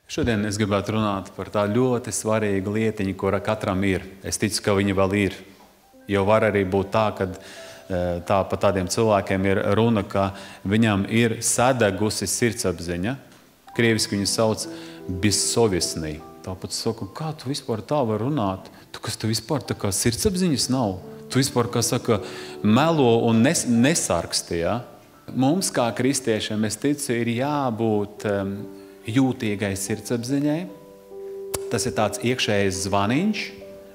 Šodien es gribētu runāt par tā ļoti svarīgu lietiņu, kura katram ir. Es ticu, ka viņa vēl ir. Jo var arī būt tā, ka par tādiem cilvēkiem ir runa, ka viņam ir sadegusi sirdsapziņa. Krieviski viņu sauc bezsovesnī. Tāpat saka, kā tu vispār tā var runāt? Tu vispār tā kā sirdsapziņas nav. Tu vispār, kā saka, melo un nesarksti. Ja? Mums kā kristiešiem, es ticu, ir jābūt jūtīgai sirdsapziņai. Tas ir tāds iekšējais zvaniņš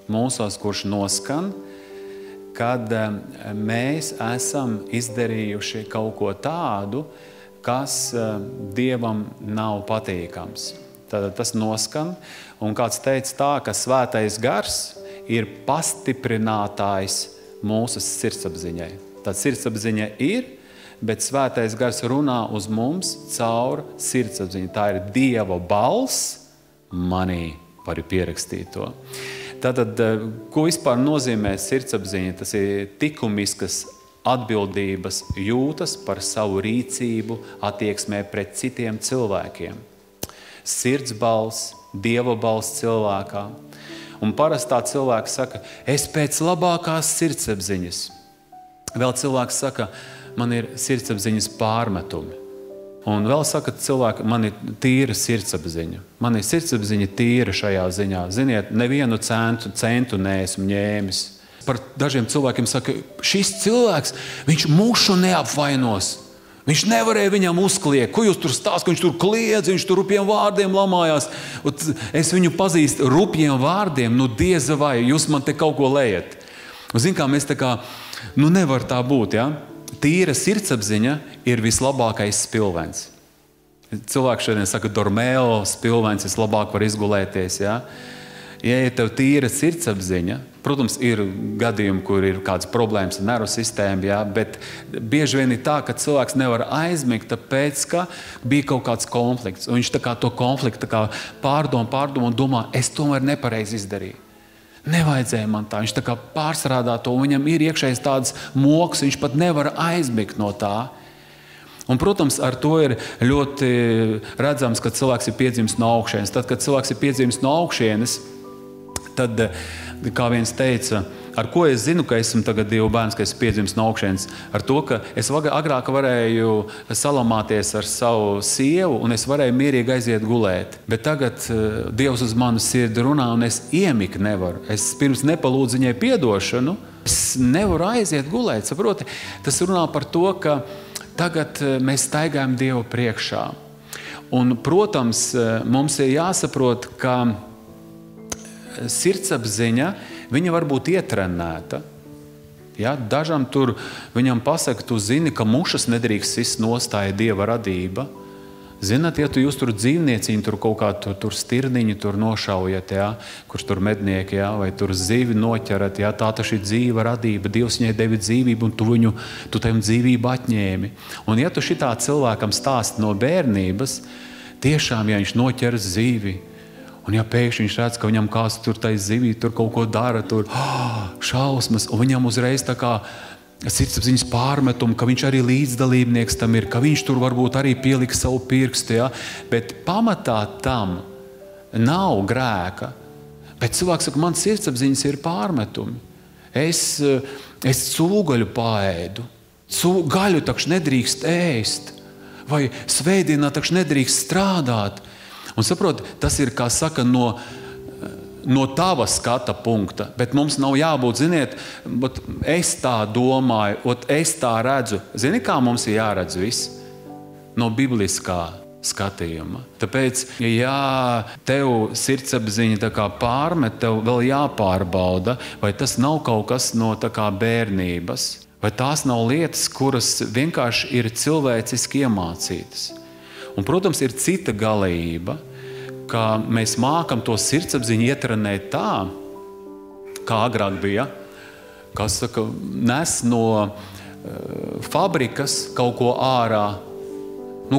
mūsos, kurš noskan, kad mēs esam izdarījuši kaut ko tādu, kas Dievam nav patīkams. Tad tas noskan, un kāds teica tā, ka svētais gars ir pastiprinātājs mūsu sirdsapziņai. Tad sirdsapziņa ir, bet svētais gars runā uz mums caur sirdsapziņu. Tā ir Dieva balss manī, varu pierakstīt to. Tātad, ko vispār nozīmē sirdsapziņa? Tas ir likumiskas atbildības jūtas par savu rīcību attieksmē pret citiem cilvēkiem. Sirds balss, Dieva balss cilvēkā. Un parastā cilvēka saka, es pēc labākās sirdsapziņas. Vēl cilvēks saka, man ir sirdsapziņas pārmetumi. Un vēl saka cilvēki, man ir tīra sirdsapziņa. Man ir sirdsapziņa tīra šajā ziņā. Ziniet, nevienu centu neesmu ņēmis. Par dažiem cilvēkiem saka, šis cilvēks, viņš mušu neapvainos. Viņš nevarēja viņam uzkliegt. Ko jūs tur stāst, ka viņš tur kliedz, viņš tur rupjiem vārdiem lamājās. Es viņu pazīstu rupjiem vārdiem, dieza vai, jūs man te kaut ko lejat. Zin kā, mēs tā kā, nevar tā būt, ja? Tīra sirdsapziņa ir vislabākais spilvens. Cilvēki šodien saka, dormēo spilvens, vislabāk var izgulēties, ja? Ja ir tev tīra sirdsapziņa, protams, ir gadījumi, kur ir kādas problēmas ar nervu sistēmu, ja? Bet bieži vien ir tā, ka cilvēks nevar aizmigt, tāpēc, ka bija kaut kāds konflikts. Un viņš tā kā to konfliktu pārdomā un domā, es tomēr nepareizi izdarīju. Nevajadzēja man tā. Viņš tā kā pārstrādā to, un viņam ir iekšējais tāds moks, viņš pat nevar aizmigt no tā. Un, protams, ar to ir ļoti redzams, ka cilvēks ir piedzimis no augšienes. Tad, kad cilvēks ir piedzimis no augšienes, tad, kā viens teica, ar ko es zinu, ka esmu tagad Dieva bērns, ka esmu piedzimis no augšienes? Ar to, ka es agrāk varēju salamāties ar savu sievu, un es varēju mierīgi aiziet gulēt. Bet tagad Dievs uz manu sirdi runā, un es iemigt nevaru. Es pirms nepalūdzu viņai piedošanu, es nevaru aiziet gulēt. Saproti? Tas runā par to, ka tagad mēs staigājam Dievu priekšā. Un, protams, mums ir jāsaprot, ka sirdsapziņa, viņa var būt ietrenēta. Ja? Dažam tur viņam pasaka, tu zini, ka mušas nedrīkst sist nostāja Dieva radība. Zināt, ja jūs tur dzīvnieciņu, tur kaut kā tur stirniņu tur nošaujat, ja? Kurš tur mednieki, ja? Vai tur zivi noķerat, ja? Tā taču ir dzīva radība, Dievs viņai devi dzīvību, un tu tam dzīvību atņēmi. Un ja tu šitā cilvēkam stāsti no bērnības, tiešām, ja viņš noķer zivi, un ja pēkšņi viņš redz, ka viņam kāds tur tai zivī tur kaut ko dara, tur šausmas, un viņam uzreiz tā kā sirdsapziņas pārmetumu, ka viņš arī līdzdalībnieks tam ir, ka viņš tur varbūt arī pieliks savu pirkstu, ja? Bet pamatā tam nav grēka. Bet cilvēks saka, man sirdsapziņas ir pārmetumi. Es cūgaļu paēdu. Gaļu taču nedrīkst ēst. Vai svētdienā taču nedrīkst strādāt. Un saprot, tas ir, kā saka, no tava skata punkta, bet mums nav jābūt, ziniet, es tā domāju, es tā redzu. Zini, kā mums ir jāredz viss? No bibliskā skatījuma. Tāpēc, ja tev sirdsapziņa tā kā pārmet, tev vēl jāpārbauda, vai tas nav kaut kas no tā kā bērnības, vai tās nav lietas, kuras vienkārši ir cilvēciski iemācītas. Un, protams, ir cita galība, ka mēs mākam to sirdsapziņu ietrenēt tā, kā agrāk bija, kas saka, nes no fabrikas kaut ko ārā.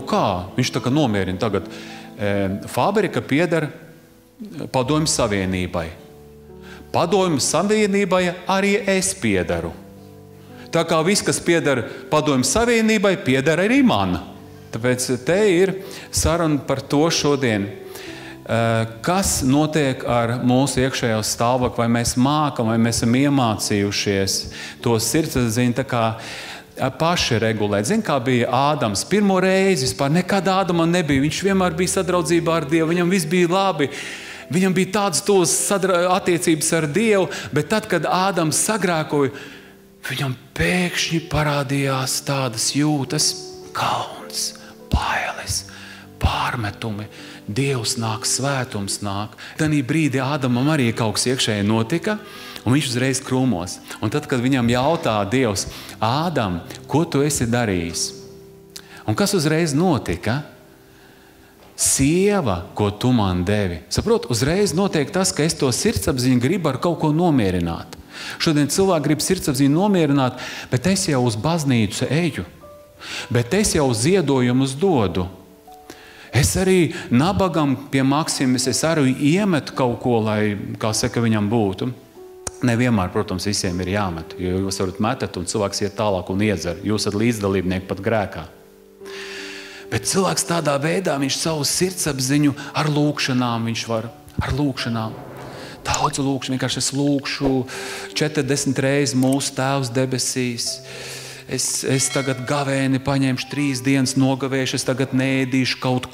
Kā? Viņš tā kā nomierina tagad. Fabrika pieder Padomju Savienībai. Padomju Savienībai arī es piedaru. Tā kā viss, kas pieder Padomju Savienībai, pieder arī man. Tāpēc te ir saruna par to šodien. kas notiek ar mūsu iekšējo stāvokli, vai mēs mākam, vai mēs esam iemācījušies to sirdsapziņu tā kā paši regulēt. Zin, kā bija Ādams pirmo reizi, vispār nekad Ādamam nebija. Viņš vienmēr bija sadraudzībā ar Dievu, viņam viss bija labi. Viņam bija tādas tos attiecības ar Dievu, bet tad, kad Ādams sagrēkoja, viņam pēkšņi parādījās tādas jūtas, kauns, bailes, pārmetumi. Dievs nāk, svētums nāk. Tanī brīdī Ādamam arī kaut kas iekšēji notika, un viņš uzreiz krūmos. Un tad, kad viņam jautā Dievs, Ādam, ko tu esi darījis? Un kas uzreiz notika? Sieva, ko tu man devi. Saprot, uzreiz notiek tas, ka es to sirdsapziņu gribu ar kaut ko nomierināt. Šodien cilvēki grib sirdsapziņu nomierināt, bet es jau uz baznīcu eju. Bet es jau ziedojumus dodu. Es arī nabagam pie Maksimas, es arī iemetu kaut ko, lai, kā saka, viņam būtu. Nevienmēr, protams, visiem ir jāmet, jo jūs varat metat un cilvēks iet tālāk un iedzer. Jūs esat līdzdalībnieki pat grēkā. Bet cilvēks tādā veidā, viņš savu sirdsapziņu ar lūkšanām, viņš var ar lūkšanām. Daudz lūkšanu, vienkārši es lūkšu 40 reizes mūsu Tēvs debesīs. Es tagad gavēni paņemšu 3 dienas nogavēšu, es tagad neēdīšu kaut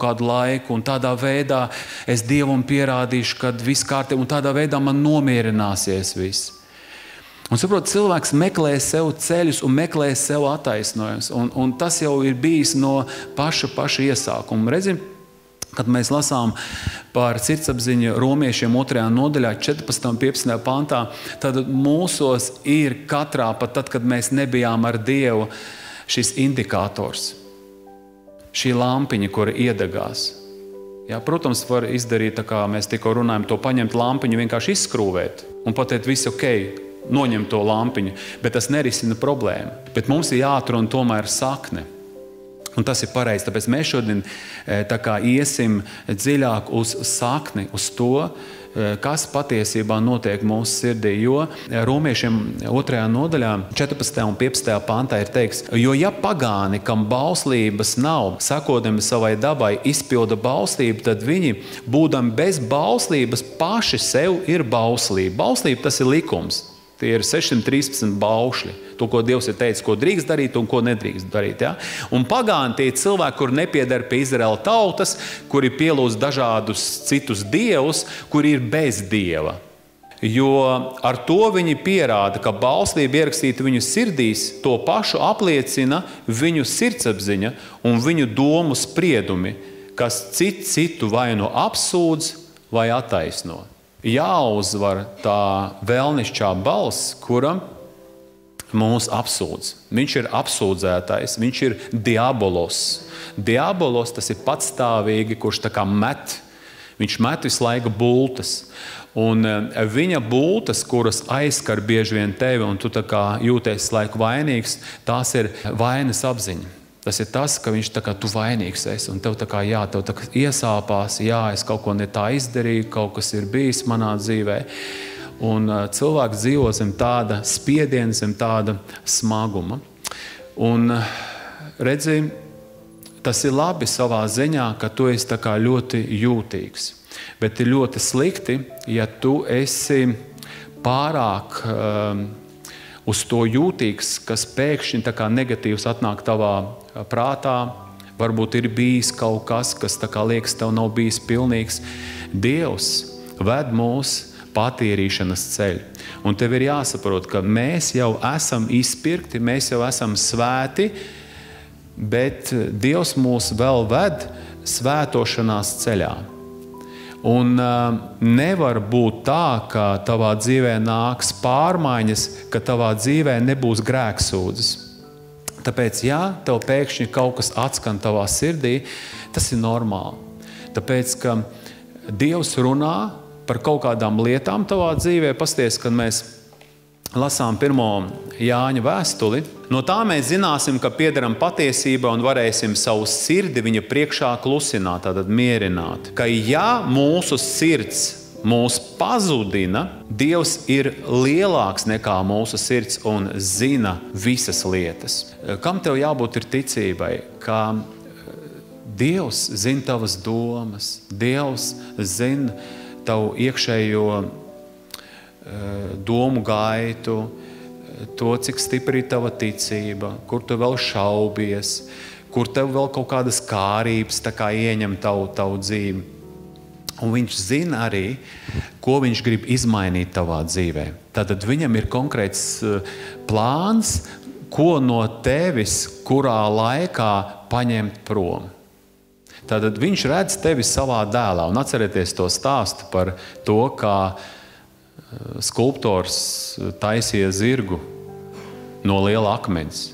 kādu laiku, un tādā veidā es Dievam pierādīšu, kad viss kārtībā, un tādā veidā man nomierināsies viss. Un saprot, cilvēks meklē sev ceļus un meklē sev attaisnojumus, un tas jau ir bijis no paša iesākuma. Redzim, kad mēs lasām par sirdsapziņu romiešiem 2. nodaļā, 14. un 15. pantā, tad mūsos ir katrā, pat tad, kad mēs nebijām ar Dievu, šis indikators, šī lampiņa, kura iedegās. Jā, protams, var izdarīt, tā kā mēs tikko runājam, to paņemt lampiņu, vienkārši izskrūvēt un pateikt, viss ok, noņemt to lampiņu, bet tas nerisina problēmu. Bet mums ir jāatrod tomēr sakne. Un tas ir pareizi, tāpēc mēs šodien tā kā iesim dziļāk uz sakni, uz to, kas patiesībā notiek mūsu sirdī. Jo romiešiem 2. nodaļā, 14. un 15. pantā ir teiks, jo ja pagāni, kam bauslības nav, sakodami savai dabai, izpilda bauslību, tad viņi, būdami bez bauslības, paši sev ir bauslība. Bauslība tas ir likums. Tie ir 613 baušļi. To, ko Dievs ir teicis, ko drīkst darīt un ko nedrīkst darīt. Ja? Un pagāni tie cilvēki, kuri nepieder pie Izraēla tautas, kuri pielūdz dažādus citus dievus, kuri ir bez Dieva. Jo ar to viņi pierāda, ka bauslība ierakstīta viņu sirdīs, to pašu apliecina viņu sirdsapziņa un viņu domu spriedumi, kas citu vai nu apsūdz vai attaisno. Jāuzvar tā vēlnišķā balss, kura mūs apsūdz. Viņš ir apsūdzētais, viņš ir diabolos. Diabolos tas ir patstāvīgi, kurš tā kā met. Viņš met visu laiku bultas. Un viņa bultas, kuras aizskar bieži vien tevi, un tu tā kā jūties laiku vainīgs, tās ir vainas apziņa. Tas ir tas, ka viņš tā kā tu vainīgs esi, un tev tā kā iesāpās, es kaut ko ne tā izdarīju, kaut kas ir bijis manā dzīvē. Un cilvēks dzīvo zem tāda spiediena, zem tāda smaguma. Un redzi, tas ir labi savā ziņā, ka tu esi tā kā ļoti jūtīgs. Bet ir ļoti slikti, ja tu esi pārāk uz to jūtīgs, kas pēkšņi tā kā negatīvs atnāk tavā prātā. Varbūt ir bijis kaut kas tā kā liekas, tev nav bijis pilnīgs. Dievs ved mūs patīrīšanas ceļu. Un tev ir jāsaprot, ka mēs jau esam izpirkti, mēs jau esam svēti, bet Dievs mūs vēl ved svētošanās ceļā. Un nevar būt tā, ka tavā dzīvē nāks pārmaiņas, ka tavā dzīvē nebūs grēksūdzes. Tāpēc, ja tev pēkšņi kaut kas atskan tavā sirdī, tas ir normāli. Tāpēc, ka Dievs runā par kaut kādām lietām tavā dzīvē. Pasties, kad mēs lasām 1. Jāņa vēstuli, no tā mēs zināsim, ka piederam patiesībā un varēsim savu sirdi viņa priekšā klusināt, tātad mierināt. Ka ja mūsu sirds mūs pazudina, Dievs ir lielāks nekā mūsu sirds un zina visas lietas. Kam tev jābūt ir ticībai? Ka Dievs zina tavas domas, Dievs zina tavu iekšējo domu gaitu, to, cik stipri ir tava ticība, kur tu vēl šaubies, kur tev vēl kaut kādas kārības tā kā ieņem tavu dzīvi. Un viņš zina arī, ko viņš grib izmainīt tavā dzīvē. Tātad viņam ir konkrēts plāns, ko no tevis, kurā laikā paņemt prom. Tātad viņš redz tevi savā dēlā. Un atcerieties to stāstu par to, kā skulptors taisīja zirgu no liela akmens.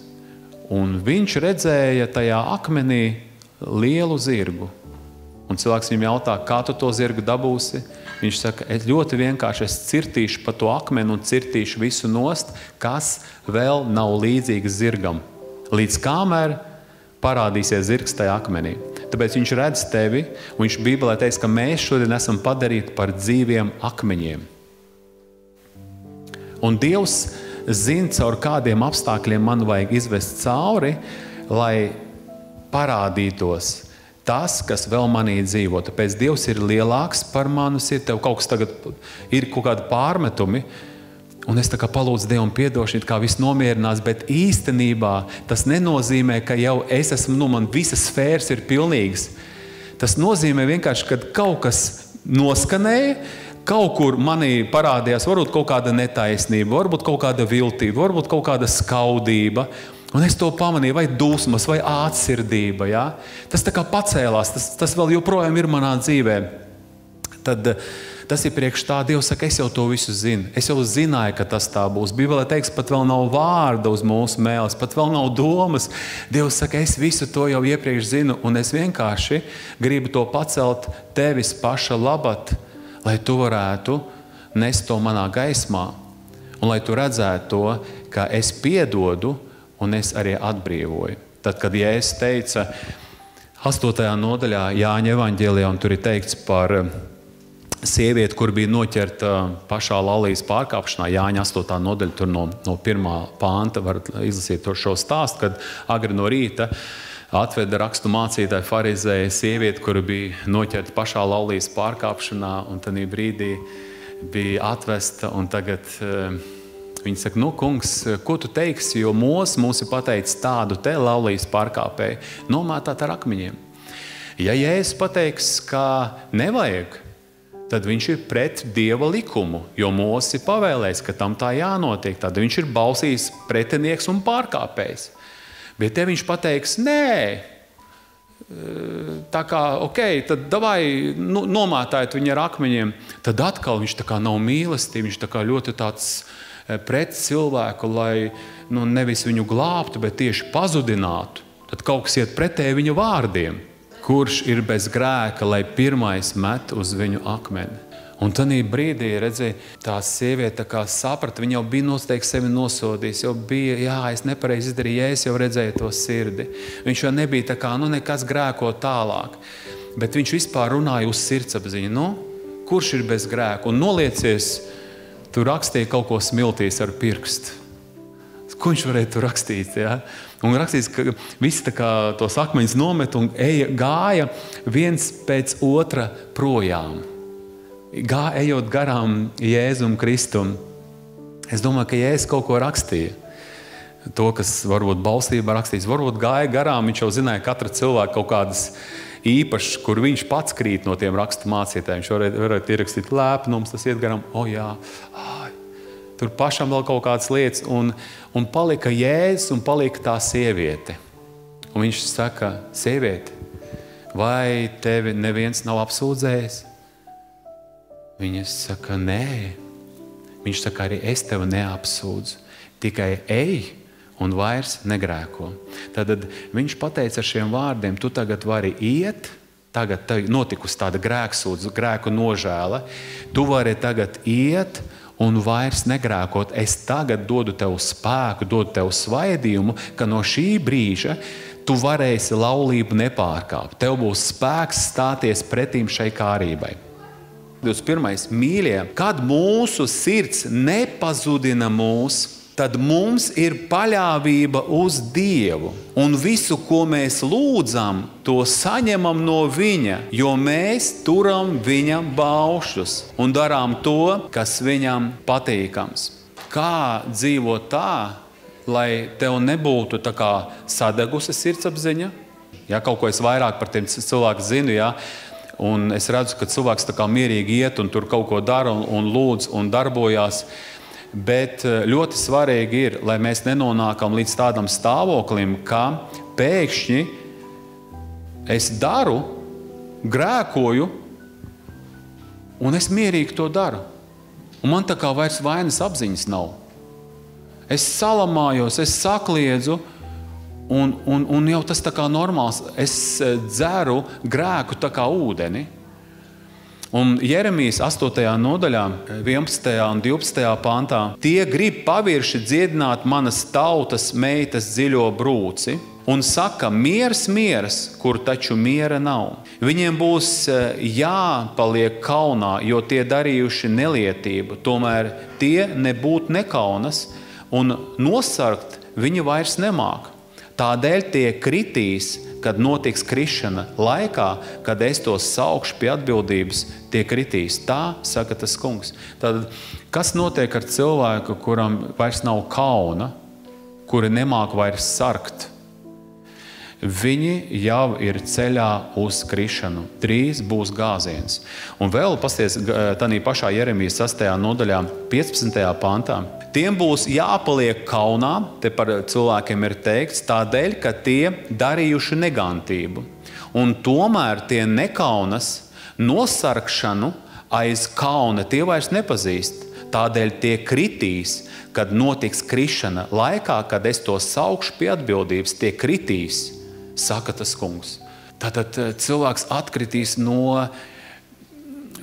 Un viņš redzēja tajā akmenī lielu zirgu. Un cilvēks viņam jautā, kā tu to zirgu dabūsi? Viņš saka, es ļoti vienkārši cirtīšu pa to akmeni un cirtīšu visu nost, kas vēl nav līdzīgs zirgam. Līdz kamēr parādīsies zirgs tajā akmenī. Tāpēc viņš redz tevi, un viņš Bībelē teiks, ka mēs šodien esam padarīti par dzīviem akmeņiem. Un Dievs zina, caur kādiem apstākļiem man vajag izvest cauri, lai parādītos tas, kas vēl manī dzīvo. Tāpēc Dievs ir lielāks par manu sirdi. Tev kaut kas tagad ir kaut kādi pārmetumi, un es tā kā palūdzu Dievam piedošanu, kā viss nomierinās, bet īstenībā tas nenozīmē, ka jau es esmu, man visas sfēras ir pilnīgas. Tas nozīmē vienkārši, ka kaut kas noskanēja, kaut kur manī parādījās varbūt kaut kāda netaisnība, varbūt kaut kāda viltība, varbūt kaut kāda skaudība, un es to pamanīju, vai dusmas, vai ātrsirdība. Ja? Tas tā kā pacēlās, tas vēl joprojām ir manā dzīvē. Tad tas ir priekš tā, Dievs saka, es jau to visu zinu. Es jau zināju, ka tas tā būs. Bībelē teiks, pat vēl nav vārda uz mūsu mēles, pat vēl nav domas. Dievs saka, es visu to jau iepriekš zinu, un es vienkārši gribu to pacelt tevis paša labad, lai tu varētu nest to manā gaismā, un lai tu redzētu to, ka es piedodu, un es arī atbrīvoju. Tad, kad Jēzus teica 8. nodaļā Jāņa evaņģēlijā, un tur ir teikts par sievieti, kur bija noķerta pašā laulības pārkāpšanā, Jāņa 8. nodaļa, tur no 1. pānta var izlasīt šo stāstu, kad agri no rīta atveda rakstu mācītāju farizēju sievieti, kura bija noķerta pašā laulības pārkāpšanā, un tad brīdī bija atvesta, un tagad viņi saka, nu, kungs, ko tu teiksi, jo mums ir pateicis tādu te laulības pārkāpēju nomētāt ar akmeņiem. Ja Jēzus pateiks, ka nevajag, tad viņš ir pret Dieva likumu, jo Mosis ir pavēlējis, ka tam tā jānotiek. Tad viņš ir balsījis pretinieks un pārkāpējs. Bet te viņš pateiks, nē, tā kā, tad davai nomātājiet viņu ar akmeņiem. Tad atkal viņš tā kā nav mīlestība, viņš tā kā ļoti tāds pret cilvēku, lai nevis viņu glābtu, bet tieši pazudinātu. Tad kaut kas iet pretēji viņa vārdiem. Kurš ir bez grēka, lai pirmais met uz viņu akmeni. Un tanī brīdī, redzēja, tā sieviete tā kā saprata, viņa jau bija noteikti sevi nosodījis, jau bija, es nepareizi izdarīju, es jau redzēju to sirdi. Viņš jau nebija tā kā, nekas grēko tālāk. Bet viņš vispār runāja uz sirdsapziņu, kurš ir bez grēka. Un noliecies, tu rakstīja kaut ko smiltīs ar pirkstu. Ko viņš varēja tur rakstīt, ja? Un rakstīts, ka visi tā kā tos akmeņus nomet un gāja viens pēc otra projām. Ejot garām Jēzum Kristum. Es domāju, ka Jēzus kaut ko rakstīja. To, kas varbūt balstībā rakstīts, varbūt gāja garām, viņš jau zināja katra cilvēka kaut kādas īpašas, kur viņš pats krīt no tiem rakstu mācītājiem. Viņš varētu ierakstīt lēpnums, tas iet garām, tur pašam vēl kaut kādas lietas, un palika Jēzus un palika tā sieviete. Un viņš saka, sieviete, vai tevi neviens nav apsūdzējis? Viņa saka, nē. Viņš saka, arī es tevi neapsūdzu, tikai ej un vairs negrēko. Tad viņš pateica ar šiem vārdiem, tu tagad vari iet, tagad notikusi tāda grēksūdzu, grēku nožēla, tu vari tagad iet un vairs negrēkot. Es tagad dodu tev spēku, dodu tev svaidījumu, ka no šī brīža tu varēsi laulību nepārkāpt. Tev būs spēks stāties pretīm šai kārībai. 21. Mīļie, kad mūsu sirds nepazudina mūs, tad mums ir paļāvība uz Dievu. Un visu, ko mēs lūdzam, to saņemam no Viņa, jo mēs turam Viņa baušļus un darām to, kas Viņam patīkams. Kā dzīvot tā, lai tev nebūtu tā kā sadegusi sirdsapziņa? Ja, kaut ko es vairāk par tiem cilvēkiem zinu, ja, un es redzu, ka cilvēks tā kā mierīgi iet un tur kaut ko dara un lūdz un darbojās. Bet ļoti svarīgi ir, lai mēs nenonākam līdz tādam stāvoklim, ka pēkšņi es daru, grēkoju, un es mierīgi to daru. Un man tā kā vairs vainas apziņas nav. Es salamājos, es sakliedzu, un jau tas tā kā normāls. Es dzeru grēku tā kā ūdeni. Un Jeremijas 8. nodaļā, 11. un 12. pantā, tie grib pavirši dziedināt manas tautas meitas dziļo brūci un saka, miers, miers, kur taču miera nav. Viņiem būs jāpaliek kaunā, jo tie darījuši nelietību, tomēr tie nebūt nekaunas un nosargt viņi vairs nemāk. Tādēļ tie kritīs, kad notiks krišana laikā, kad es tos saukšu pie atbildības, tie kritīs. Tā saka tas kungs. Tad, kas notiek ar cilvēku, kuram vairs nav kauna, kuri nemāk vairs sargt? Viņi jau ir ceļā uz krišanu. Drīz būs gāziens. Un vēl pasties tādā pašā Jeremijas 6. nodaļā, 15. pantā. Tiem būs jāpaliek kaunā, te par cilvēkiem ir teikts, tādēļ, ka tie darījuši negantību. Un tomēr tie nekaunas, nosargšanu aiz kauna tie vairs nepazīst. Tādēļ tie kritīs, kad notiks krišana laikā, kad es to saukšu pie atbildības, tie kritīs, saka tas kungs. Tātad cilvēks atkritīs no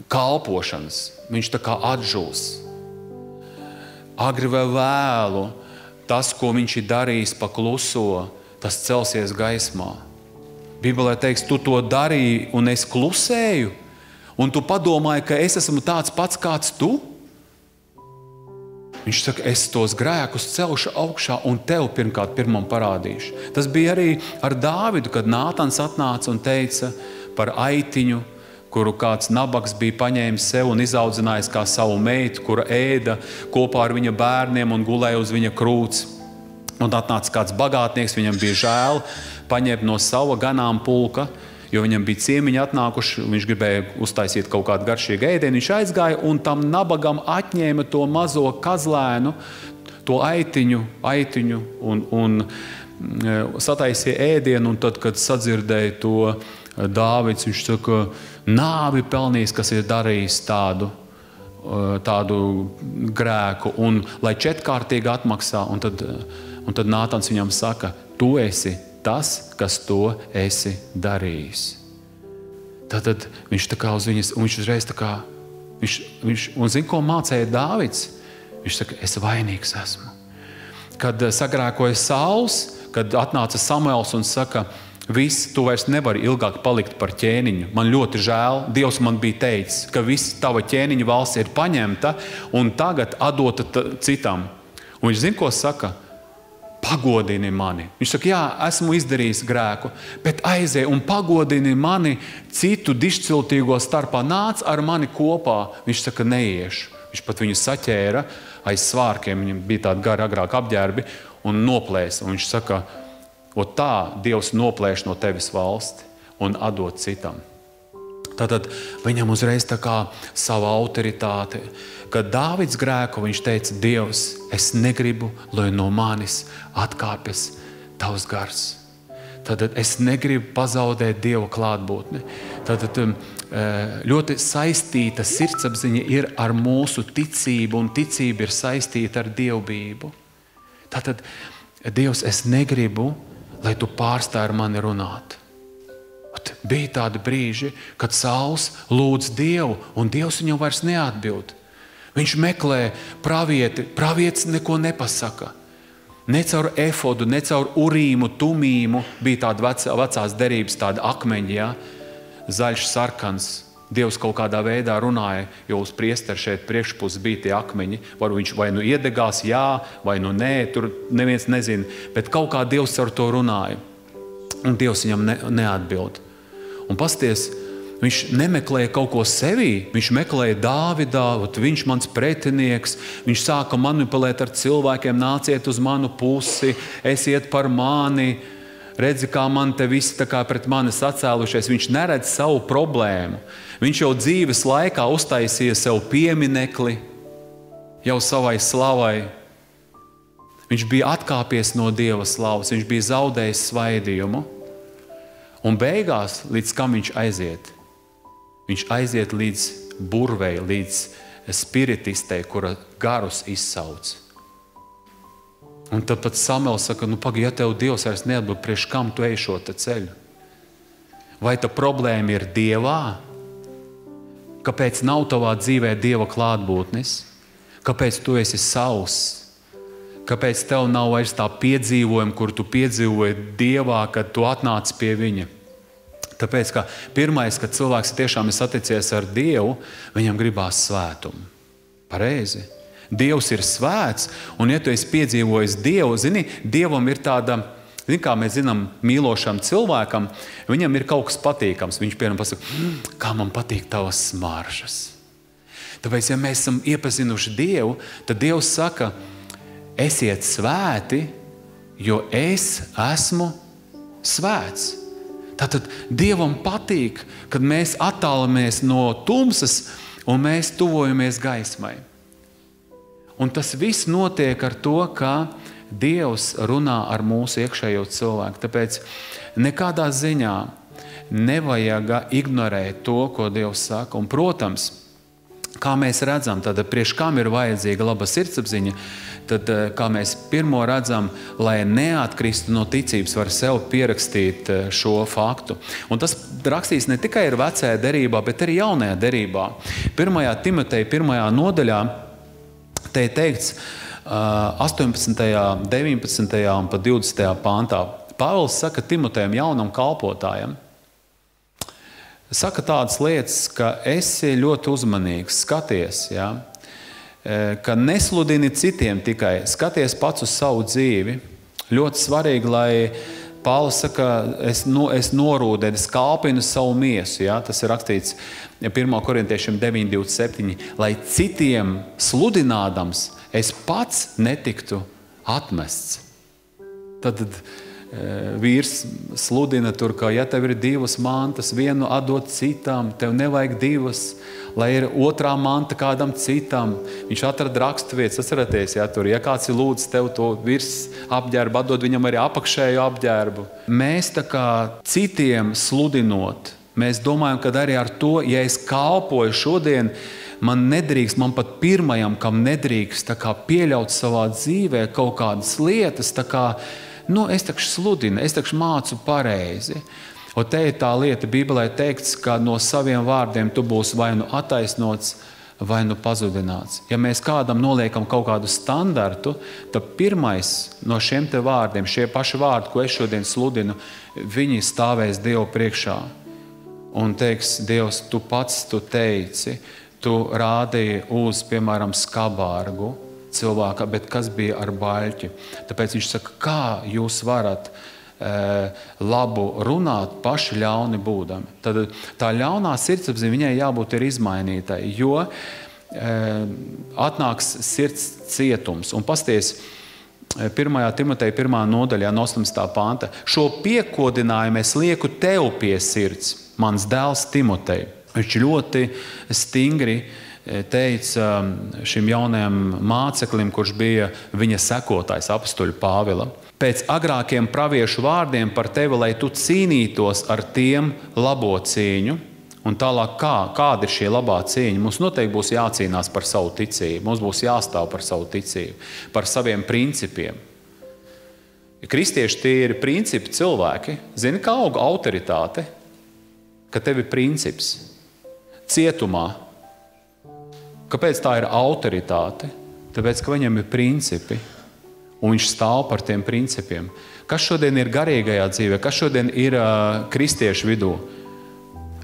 kalpošanas. Viņš tā kā atžūs. Agri vai vēlu, tas, ko viņš ir darījis pa kluso, tas celsies gaismā. Bībelē teiks, tu to darīji un es klusēju, un tu padomāji, ka es esmu tāds pats kāds tu? Viņš saka, es tos grēkus celšu augšā un tev pirmam parādīšu. Tas bija arī ar Dāvidu, kad Nātans atnāca un teica par aitiņu, kuru kāds nabaks bija paņēmis sev un izaudzinājis kā savu meitu, kura ēda kopā ar viņa bērniem un gulēja uz viņa krūts. Un atnāca kāds bagātnieks, viņam bija žēl paņemt no sava ganāmpulka, jo viņam bija ciemiņi atnākuši, viņš gribēja uztaisīt kaut kādu garšīgu ēdienu. Viņš aizgāja un tam nabagam atņēma to mazo kazlēnu, to aitiņu un sataisīja ēdienu. Un tad, kad sadzirdēja to Dāvids, viņš saka, nāvi pelnījis, kas ir darījis tādu grēku, un lai četkārtīgi atmaksā. Un tad Nātans viņam saka, tu esi tas, kas to esi darījis. Tad viņš tā kā uz viņas, un viņš uzreiz tā kā, un zin, ko mācēja Dāvids? Viņš saka, es vainīgs esmu. Kad sagrēkoja Sauls, kad atnāca Samuels un saka, viss, tu vairs nevari ilgāk palikt par ķēniņu. Man ļoti žēl, Dievs man bija teicis, ka viss tava ķēniņa valsts ir paņemta un tagad atdota citam. Un viņš zin, ko saka? Pagodini mani. Viņš saka, jā, esmu izdarījis grēku, bet aizej un pagodini mani citu dišciltīgo starpā. Nāc ar mani kopā. Viņš saka, neiešu. Viņš pat viņu saķēra aiz svārkiem, viņam bija tādi gari agrāk apģērbi un noplēsa. Un viņš saka, tā Dievs noplēš no tevis valsti un atdot citam. Tātad viņam uzreiz tā kā sava autoritāte. Kad Dāvids grēko, viņš teica, Dievs, es negribu, lai no manis atkāpjas tavs gars. Tātad es negribu pazaudēt Dieva klātbūtni. Tātad ļoti saistīta sirdsapziņa ir ar mūsu ticību, un ticība ir saistīta ar dievbību. Tātad, Dievs, es negribu, lai tu pārstāj ar mani runāt. Bija tādi brīži, kad Sauls lūdz Dievu, un Dievs viņam vairs neatbild. Viņš meklē pravieti, pravietis neko nepasaka. Ne caur efodu, ne caur urīmu, tumīmu, bija tāda vecās derības, tāda akmeņi, ja? Zaļš, sarkans, Dievs kaut kādā veidā runāja, jo uz priesteri šeit priekšpus bija tie akmeņi. Varu viņš vai nu iedegās, jā, vai nu nē, tur neviens nezina. Bet kaut kā Dievs ar to runāja. Un Dievs viņam neatbild. Un pasties, viņš nemeklēja kaut ko sevī, viņš meklēja Dāvidā, viņš mans pretinieks, viņš sāka manipulēt ar cilvēkiem, nāciet uz manu pusi, esiet par mani, redzi, kā man te visi tā kā pret mani sacēlušies. Viņš neredz savu problēmu. Viņš jau dzīves laikā uztaisīja sev pieminekli, jau savai slavai. Viņš bija atkāpies no Dieva slavas, viņš bija zaudējis svaidījumu. Un beigās, līdz kam viņš aiziet? Viņš aiziet līdz burvei, līdz spiritistei, kura garus izsauc. Un tad pat Samuels saka, pagaidi, ja tev Dievs vairs neatbild, priekš kam tu ej šo te ceļu? Vai ta problēma ir Dievā? Kāpēc nav tavā dzīvē Dieva klātbūtnes? Kāpēc tu esi savs? Kāpēc tev nav vairs tā piedzīvojuma, kur tu piedzīvoji Dievā, kad tu atnāc pie viņa? Tāpēc, ka pirmais, kad cilvēks tiešām ir saticies ar Dievu, viņam gribās svētumu. Pareizi. Dievs ir svēts, un ja tu esi piedzīvojis Dievu, zini, Dievam ir tāda, kā mēs zinām, mīlošam cilvēkam, viņam ir kaut kas patīkams. Viņš piemēram pasaka, kā man patīk tavas smaržas. Tāpēc, ja mēs esam iepazinuši Dievu, tad Dievs saka, esiet svēti, jo es esmu svēts. Tātad Dievam patīk, kad mēs attālamies no tumsas un mēs tuvojamies gaismai. Un tas viss notiek ar to, ka Dievs runā ar mūsu iekšējo cilvēku. Tāpēc nekādā ziņā nevajag ignorēt to, ko Dievs saka. Un, protams, kā mēs redzam, tad priekš kam ir vajadzīga laba sirdsapziņa, tad, kā mēs pirmo redzam, lai neatkristu no ticības, var sev pierakstīt šo faktu. Un tas rakstīts ne tikai ir vecajā derībā, bet arī jaunajā derībā. 1. Timoteja 1. nodaļā te ir teikts 18., 19. un pa 20. pāntā. Pāvils saka Timotejam, jaunam kalpotājam, saka tādas lietas, ka esi ļoti uzmanīgs, skaties, ja? Ka nesludini citiem tikai, skaties pats uz savu dzīvi. Ļoti svarīgi, lai Pāvils saka, es norūdēju, es kalpinu savu miesu. Ja? Tas ir rakstīts 1. korintiešiem 9:27, lai citiem sludinādams es pats netiktu atmests. Tad vīrs sludina tur, ka ja tev ir 2 mantas, vienu atdot citam, tev nevajag 2, lai ir otrā manta kādam citam. Viņš atrada raksturvietas, atceraties, ja kāds ir lūdz tev to virs apģērbu, atdod viņam arī apakšējo apģērbu. Mēs tā kā citiem sludinot, mēs domājam, ka arī ar to, ja es kalpoju šodien, man pat pirmajam, kam nedrīkst tā kā pieļaut savā dzīvē kaut kādas lietas, tā kā es taču sludinu, es taču mācu pareizi. Un te ir tā lieta, Bībelē teikts, ka no saviem vārdiem tu būsi vai nu attaisnots, vai nu pazudināts. Ja mēs kādam noliekam kaut kādu standartu, tad pirmais no šiem te vārdiem, šie paši vārdi, ko es šodien sludinu, viņi stāvēs Dievu priekšā. Un teiks, Dievs, tu pats tu teici, tu rādīji uz, piemēram, skabārgu cilvēka, bet kas bija ar baļķi. Tāpēc viņš saka, kā jūs varat labu runāt, paši ļauni būdami. Tad tā ļaunā sirdsapziņa viņai jābūt ir izmainītai, jo atnāks sirds cietums. Un pasties 1. Timoteja 1. nodaļā no 18. panta. Šo piekodinājumu es lieku tev pie sirds, mans dēls Timotej. Viņš ļoti stingri teica šim jaunajam māceklim, kurš bija viņa sekotājs, apostoļa Pāvila. Pēc agrākiem praviešu vārdiem par tevi, lai tu cīnītos ar tiem labo cīņu. Un tālāk, kāda ir šie labā cīņa? Mums noteikti būs jācīnās par savu ticību. Mums būs jāstāv par savu ticību, par saviem principiem. Kristieši tie ir principi cilvēki. Zini, kā auga autoritāte? Ka tev ir princips. Cietumā. Kāpēc tā ir autoritāte? Tāpēc, ka viņam ir principi, un viņš stāv par tiem principiem. Kas šodien ir garīgajā dzīvē? Kas šodien ir kristiešu vidū?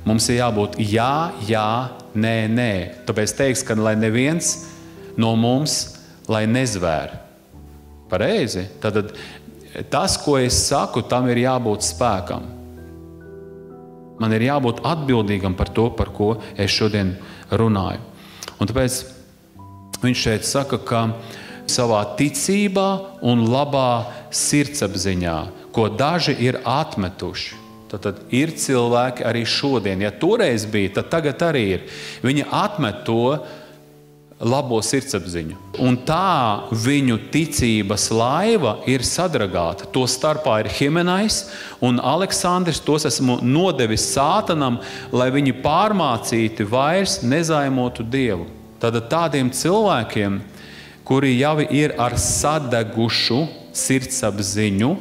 Mums ir jābūt jā, jā, nē, nē. Tāpēc teiks, ka lai neviens no mums, lai nezvēr. Pareizi? Tad tas, ko es saku, tam ir jābūt spēkam. Man ir jābūt atbildīgam par to, par ko es šodien runāju. Un tāpēc viņš šeit saka, ka savā ticībā un labā sirdsapziņā, ko daži ir atmetuši. Tad ir cilvēki arī šodien. Ja toreiz bija, tad tagad arī ir. Viņi atmet to labo sirdsapziņu. Un tā viņu ticības laiva ir sadragāta. To starpā ir Himenais un Aleksandrs. Tos esmu nodevis Sātanam, lai viņi pārmācīti vairs nezaimotu Dievu. Tad tādiem cilvēkiem, kuri jau ir ar sadegušu sirdsapziņu,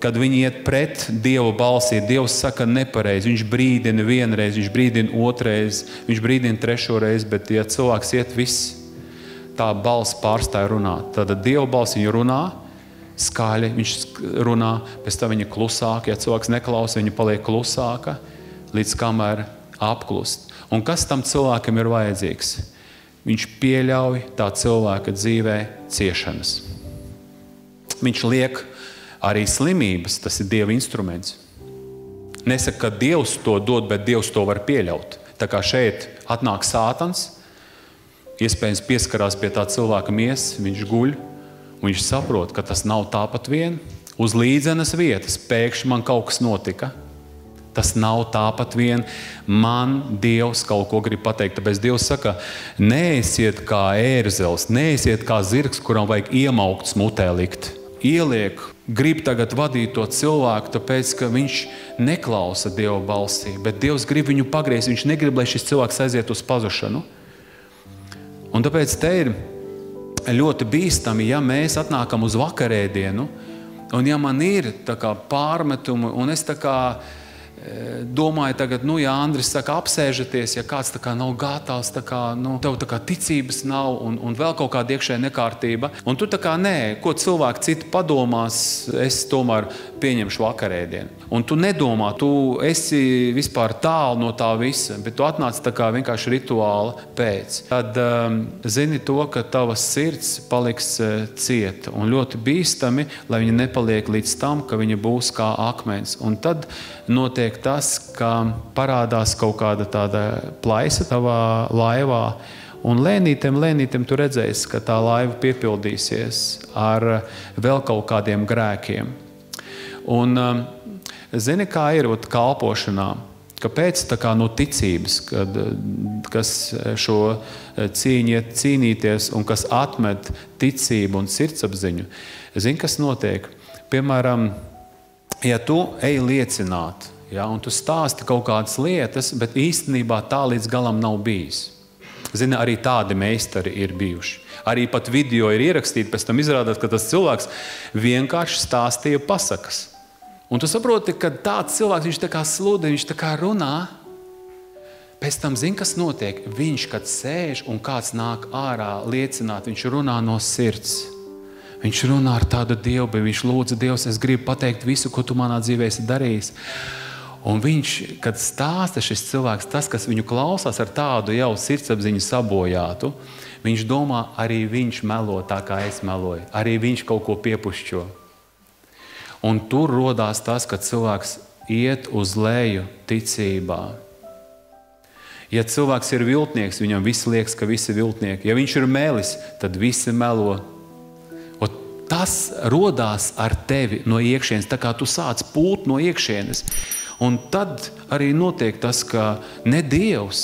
kad viņi iet pret Dieva balsī, Dievs saka nepareizi, viņš brīdina vienreiz, viņš brīdina otrreiz, viņš brīdina trešoreiz, bet ja cilvēks iet viss, tā balss pārstāja runāt. Tad Dieva balss viņa runā, skaļi viņš runā, pēc tam viņa klusāka, ja cilvēks neklausa, viņa paliek klusāka, līdz kamēr apklust. Un kas tam cilvēkam ir vajadzīgs? Viņš pieļauj tā cilvēka dzīvē ciešanas. Viņš liek arī slimības, tas ir Dieva instruments. Nesaka, ka Dievs to dod, bet Dievs to var pieļaut. Tā kā šeit atnāk Sātans, iespējams pieskarās pie tā cilvēka miesas, viņš guļ, un viņš saprot, ka tas nav tāpat vien. Uz līdzenas vietas pēkšņi man kaut kas notika. Tas nav tāpat vien. Man Dievs kaut ko grib pateikt. Tāpēc Dievs saka, neesiet kā ērzels, neesiet kā zirgs, kuram vajag iemaukt smutē likt. Ieliek, grib tagad vadīt to cilvēku, tāpēc, ka viņš neklausa Dieva balsī, bet Dievs grib viņu pagriezt, viņš negrib, lai šis cilvēks aiziet uz pazušanu. Un tāpēc te ir ļoti bīstami, ja mēs atnākam uz vakarēdienu, un ja man ir tā kā pārmetumi, un es tā kā domāju tagad, ja Andris saka apsēžaties, ja kāds tā kā nav gatavs, tā kā, tev tā kā ticības nav un vēl kaut kāda iekšēja nekārtība. Un tu tā kā nē, ko cilvēki citi padomās, es tomēr pieņemšu vakarēdienu. Un tu nedomā, tu esi vispār tālu no tā visa, bet tu atnāc tā kā vienkārši rituāla pēc. Tad zini to, ka tavas sirds paliks cieta un ļoti bīstami, lai viņa nepaliek līdz tam, ka viņa būs kā akmens. Un tad notiek tas, ka parādās kaut kāda tāda plaisa tavā laivā, un lēnītem tu redzēsi, ka tā laiva piepildīsies ar vēl kaut kādiem grēkiem. Un zini, kā ir kalpošanā, kāpēc tā kā no ticības, kas šo cīnīties un kas atmet ticību un sirdsapziņu, zini, kas notiek? Piemēram, ja tu ej liecināt, un tu stāsti kaut kādas lietas, bet īstenībā tā līdz galam nav bijis. Zini, arī tādi meistari ir bijuši. Arī pat video ir ierakstīti, pēc tam izrādās, ka tas cilvēks vienkārši stāstīja pasakas. Un tu saproti, ka tāds cilvēks, viņš tā kā sludina, viņš tā kā runā, pēc tam zini, kas notiek. Viņš, kad sēž un kāds nāk ārā liecināt, viņš runā no sirds. Viņš runā ar tādu Dievu, viņš lūdza Dievs, es gribu pateikt visu, ko tu manā dzīvē esi darījis. Un viņš, kad stāsta šis cilvēks, tas, kas viņu klausās ar tādu jau sirdsapziņu sabojātu, viņš domā, arī viņš melo tā, kā es meloju. Arī viņš kaut ko piepušķo. Un tur rodās tas, ka cilvēks iet uz leju ticībā. Ja cilvēks ir viltnieks, viņam viss liekas, ka visi ir viltnieki. Ja viņš ir melis, tad visi melo. Tas rodās ar tevi no iekšienes, tā kā tu sāc pūt no iekšienes. Un tad arī notiek tas, ka ne Dievs,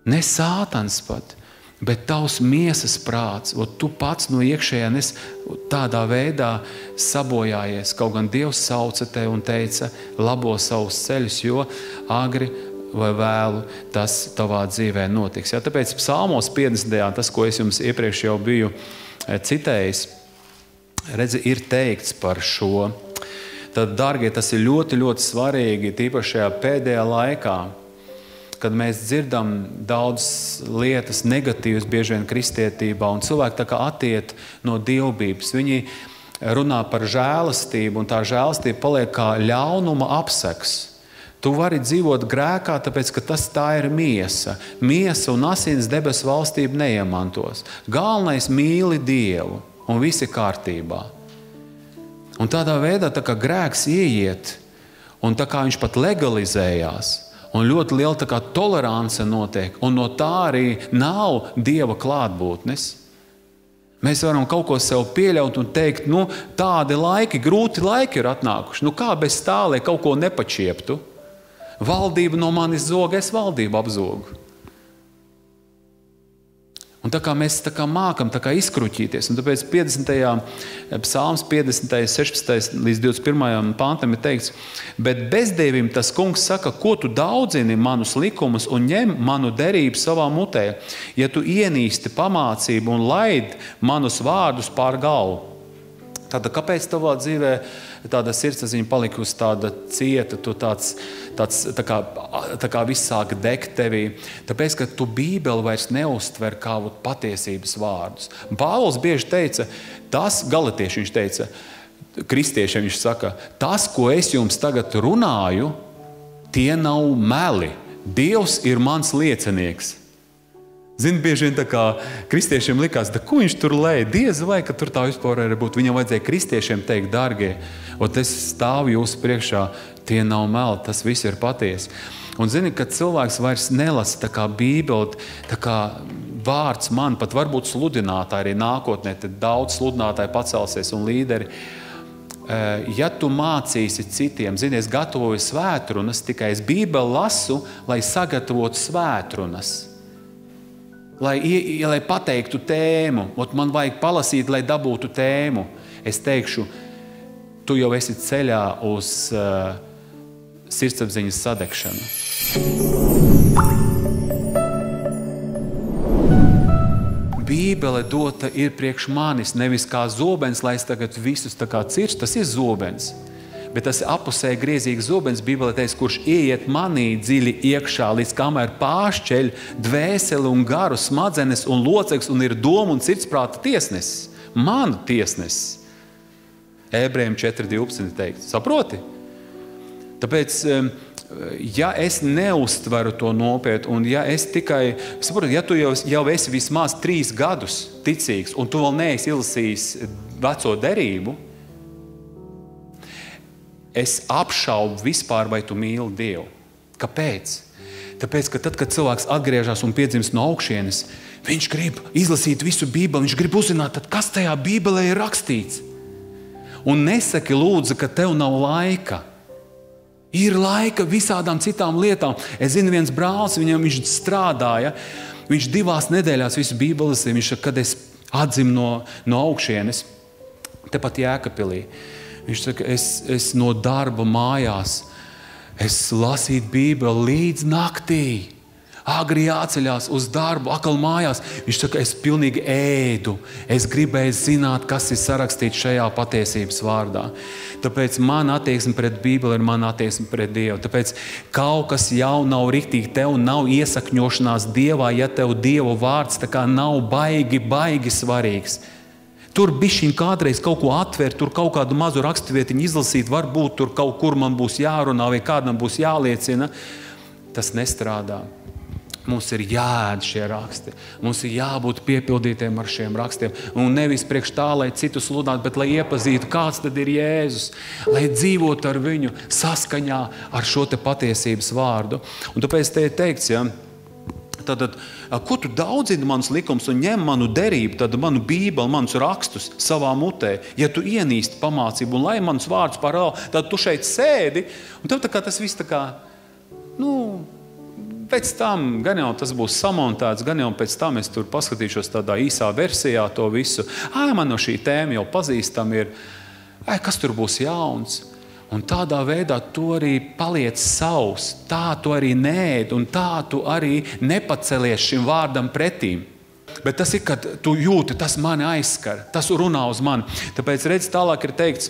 ne Sātans pat, bet tavs miesas prāts, tu pats no iekšienes tādā veidā sabojājies. Kaut gan Dievs sauca tevi un teica, labo savus ceļus, jo agri vai vēlu tas tavā dzīvē notiks. Ja, tāpēc Psalmos 50. tas, ko es jums iepriekš jau biju citējis, redzi, ir teikts par šo. Tad, dargie, tas ir ļoti, ļoti svarīgi, tīpaši šajā pēdējā laikā, kad mēs dzirdam daudz lietas negatīvas bieži vien kristietībā, un cilvēki tā kā attiet no dievbības. Viņi runā par žēlastību, un tā žēlastība paliek kā ļaunuma apseks. Tu vari dzīvot grēkā, tāpēc, ka tā ir miesa. Miesa un asins debesu valstību neiemantos. Galvenais mīli Dievu, un viss ir kārtībā. Un tādā veidā, tā kā grēks ieiet, un tā kā viņš pat legalizējās, un ļoti liela tā kā tolerance notiek, un no tā arī nav Dieva klātbūtnes. Mēs varam kaut ko sev pieļaut un teikt, tādi laiki, grūti laiki ir atnākuši. Kā bez tā, lai kaut ko nepačieptu? Valdība no manis zoga, es valdību apzogu. Un tā kā mēs mākam izkruķīties, un tāpēc 50. psalms 50. 16. līdz 21. pantam ir teikts, bet bezdievim tas kungs saka, ko tu daudzini manus likumus un ņem manu derību savā mutē, ja tu ienīsti pamācību un laid manus vārdus pār galvu. Tātad, kāpēc tavā dzīvē tāda sirdsapziņa palikusi tāda cieta, tu tā kā viss sāk degt tevī? Tāpēc, ka tu Bībeli vairs neuztver kā patiesības vārdus. Pāvils bieži teica, galatieši viņš teica, kristiešiem viņš saka, tas, ko es jums tagad runāju, tie nav meli. Dievs ir mans liecinieks. Zini, bieži vien tā kā kristiešiem likās, ko viņš tur lēja, diez vai, ka tur tā vispār arī būtu. Viņam vajadzēja kristiešiem teikt, dargie, es stāvu jūsu priekšā, tie nav meli, tas viss ir patiesi. Un zini, ka cilvēks vairs nelasa tā kā Bībeli, tā kā vārds man, pat varbūt sludinātāji arī nākotnē, tad daudz sludinātāji pacelsies un līderi. Ja tu mācīsi citiem, zini, es gatavoju svētrunas, tikai es Bībeli lasu, lai sagatavotu svētrunas. Lai pateiktu tēmu, man vajag palasīt, lai dabūtu tēmu. Es teikšu, tu jau esi ceļā uz sirdsapziņas sadegšanu. Bībele dota ir priekš manis, nevis kā zobens, lai es tagad visus tā kā ciršu, tas ir zobens. Bet tas apusē griezīgs zobens, Bībelē teiks, kurš ieiet manī dziļi iekšā, līdz kamēr pāršķeļ dvēseli un garu, smadzenes un locekļus un ir doma un sirdsprāta tiesnesis. Manu tiesnesis. Ebrejiem 4.12 teikt. Saproti? Tāpēc, ja es neuztveru to nopietni, un ja es tikai, saproti, ja tu jau esi vismaz 3 gadus ticīgs, un tu vēl neesi izlasījis veco derību, es apšaubu vispār, vai tu mīli Dievu. Kāpēc? Tāpēc, ka tad, kad cilvēks atgriežas un piedzimst no augšienes, viņš grib izlasīt visu Bībeli, viņš grib uzzināt, tad kas tajā Bībelē ir rakstīts. Un nesaki lūdzu, ka tev nav laika. Ir laika visādām citām lietām. Es zinu, viens brālis, viņš strādāja, viņš 2 nedēļās visu Bībeli, viņš, kad es atdzimu no augšienes, tepat Jēkabpilī. Viņš saka, es no darba mājās, es lasītu Bībeli līdz naktī, agri jāceļās uz darbu, akal mājās. Viņš saka, es pilnīgi ēdu, es gribēju zināt, kas ir sarakstīts šajā patiesības vārdā. Tāpēc man attieksme pret Bībeli ir man attieksme pret Dievu. Tāpēc kaut kas jau nav riktīgi, tev nav iesakņošanās Dievā, ja tev Dieva vārds tā kā nav baigi svarīgs. Tur bišķiņ kādreiz kaut ko atvērt, tur kaut kādu mazu raksturvietiņu izlasīt, varbūt tur kaut kur man būs jārunā vai kādam būs jāliecina. Tas nestrādā. Mums ir jāēd šie raksti. Mums ir jābūt piepildītiem ar šiem rakstiem. Un nevis priekš tā, lai citu sludinātu, bet lai iepazītu, kāds tad ir Jēzus. Lai dzīvotu ar viņu saskaņā ar šo te patiesības vārdu. Un tāpēc te ir teikts, Tātad, ko tu daudzini manus likumus un ņem manu derību, tad manu Bībeli, manus rakstus savā mutē, ja tu ienīsti pamācību un lai manus vārdus parāl, tad tu šeit sēdi, un tev tā kā tas viss tā kā, pēc tam gan jau tas būs samontēts, gan jau pēc tam es tur paskatīšos tādā īsā versijā to visu. Man no šī tēma jau pazīstam ir, kas tur būs jauns? Un tādā veidā tu arī paliec savs, tā tu arī neēd un tā tu arī nepacelies šim vārdam pretīm. Bet tas ir, kad tu jūti, tas mani aizskar, tas runā uz mani. Tāpēc redz, tālāk ir teikts,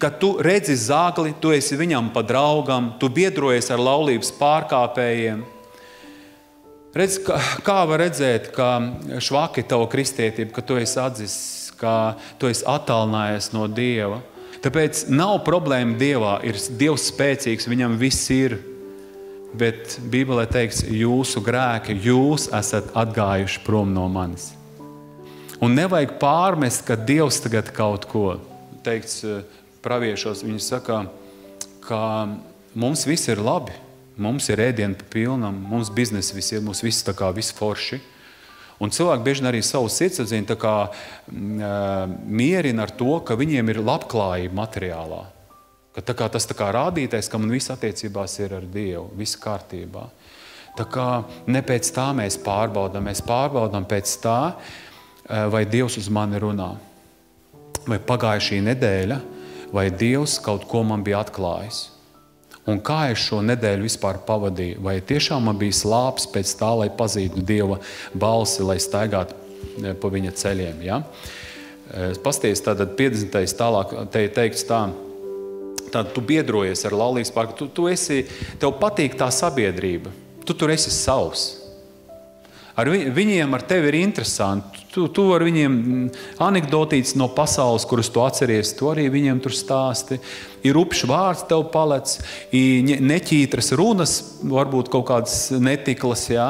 ka tu redzi zāgli, tu esi viņam pa draugam, tu biedrojies ar laulības pārkāpējiem. Redz, kā var redzēt, ka švaki tava kristietība, ka tu esi atzis, ka tu esi attālinājies no Dieva. Tāpēc nav problēma Dievā, ir Dievs spēcīgs, viņam viss ir, bet Bībelē teikts, jūsu grēki, jūs esat atgājuši prom no manis. Un nevajag pārmest, ka Dievs tagad kaut ko, teikts praviešos, viņi saka, ka mums viss ir labi, mums ir ēdieni pa pilnam, mums biznesa viss ir, mums viss tā kā viss forši. Un cilvēki bieži arī savu sirdsapziņu tā kā mierina ar to, ka viņiem ir labklājība materiālā. Ka tā kā tas tā kā rādītais, ka man viss attiecībās ir ar Dievu, viss kārtībā. Tā kā ne pēc tā mēs pārbaudām pēc tā, vai Dievs uz mani runā. Vai pagāja šī nedēļa, vai Dievs kaut ko man bija atklājis. Un kā es šo nedēļu vispār pavadīju? Vai tiešām man bija slāpes pēc tā, lai pazītu Dieva balsi, lai staigātu pa viņa ceļiem? Ja? Pasties, tātad 50. tālāk te teikts tā, tad tu biedrojies ar laulības pārkāpumu, tev patīk tā sabiedrība, tu tur esi savs. Viņiem ar tevi ir interesanti. Tu ar viņiem anekdotītes no pasaules, kuras tu atceries, tu arī viņiem tur stāsti. Ir upšs vārds tev palec, neķītras runas, varbūt kaut kādas netiklas, jā.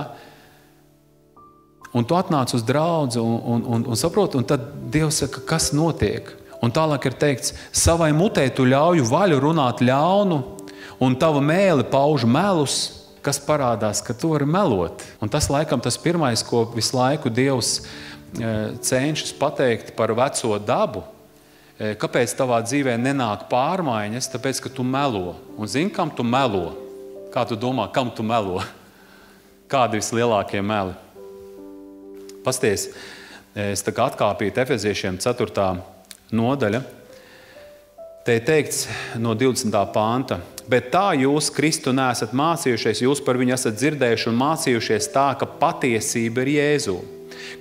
Un tu atnāc uz draudzi un saproti, un tad Dievs saka, kas notiek? Un tālāk ir teikts, savai mutē tu ļauju vaļu runāt ļaunu, un tava mēle pauž melus, kas parādās, ka tu vari melot. Un tas laikam tas pirmais, ko visu laiku Dievs cenšas pateikt par veco dabu. Kāpēc tavā dzīvē nenāk pārmaiņas? Tāpēc, ka tu melo. Un zini, kam tu melo? Kā tu domā, kam tu melo? Kādi vislielākie meli? Pasties, es tā kā atkāpīju Efeziešiem 4. nodaļa. Te ir teikts no 20. pānta, bet tā jūs Kristu neesat mācījušies, jūs par viņu esat dzirdējuši un mācījušies tā, ka patiesība ir Jēzū.